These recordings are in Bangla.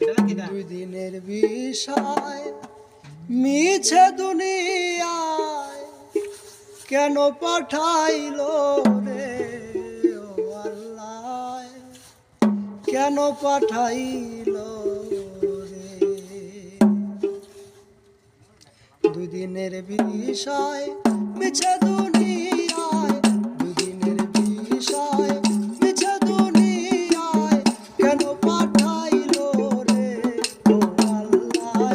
দুই দিনের বিষয় মিছে দুনিয়ায় কেন পাঠাইলো রে ও আল্লাহ, কেন পাঠাইলো রে। দুই দিনের বিষয় মিছে দুনিয়ায়, দুই দিনের বিষয় মিছে দুনিয়ায় কেন পাঠাইলো রে ও আল্লাহ,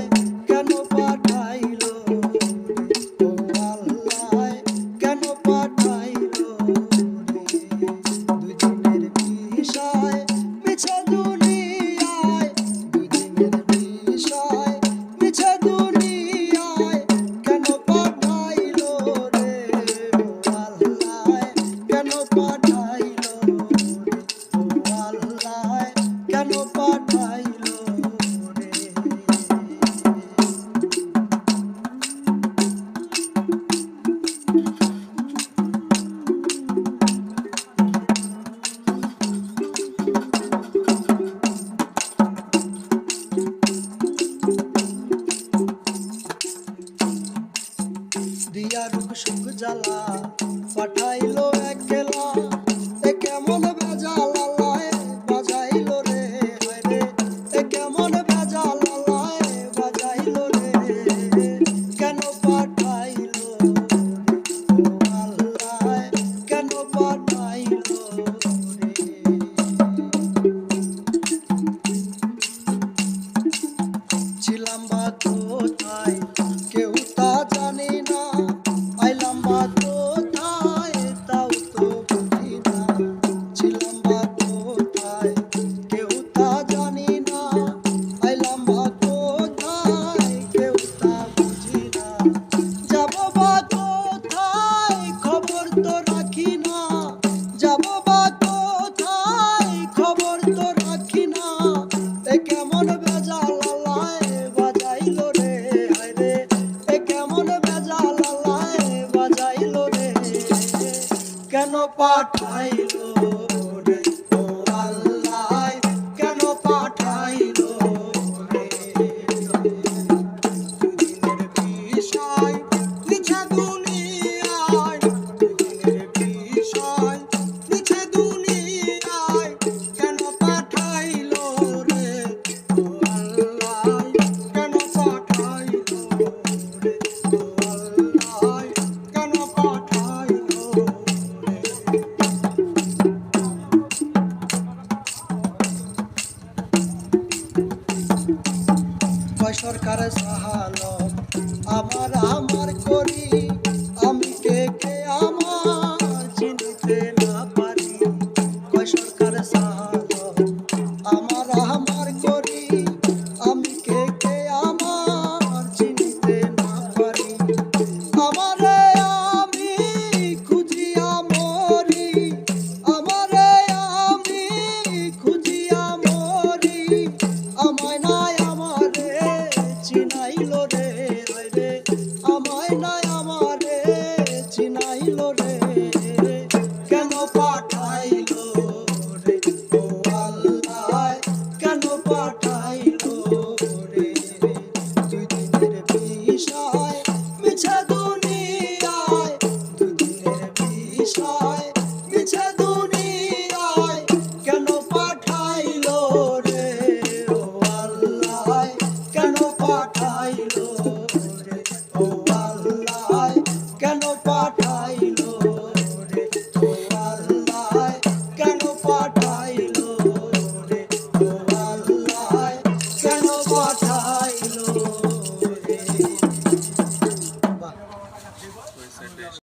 কেন পাঠাইলো রে ও আল্লাহ, কেন পাঠাইলো রে। দুই দিনের বিষয় মিছে দুনিয়ায়, দুই দিনের বিষয় মিছে দুনিয়ায় কেন পাঠাইলো রে ও আল্লাহ, কেন পাঠাইলো রে ও আল্লাহ, কেন পাঠাইলো রে। দিয়া রুখ সুখ জ্বালা পাঠাইলো একলা, এ কেমন ভেজাল আল্লাহ বাজাইলো রে হায়রে, এ কেমন ভেজাল আল্লাহ বাজাইলো রে। কেন পাঠাইলো রে ও আল্লাহ, কেন পাঠাইলো রে। ছিলাম বা কোথায় কেউ তা জানি না, আইলাম বা কোথায় তাও তো বুঝি না। ছিলাম বা কোথায় কেউ তা জানি না, আইলাম বা কোথায় কেউ তা বুঝি না। যাব বা কোথায় খবর তো রাখি না, যাব বা কোথায় খবর তো রাখি না। এ কেমন ভেজাল আল্লাহ বাজাইলো রে হায়রে, এ কেমন ভেজাল আল্লাহ বাজাইলো রে। কেন পাঠাইলো রে ও আল্লাহ, কেন পাঠাইলো রে। দুদিনের বিষয় মিছে দুনিয়ায়, দুদিনের বিষয় মিছে দুনিয়ায় কেন পাঠাইলো রে ও আল্লাহ, কেন পাঠাইলো রে ও আল্লাহ, কেন পাঠাইলো রে। কয় সরকার সাহালো আমার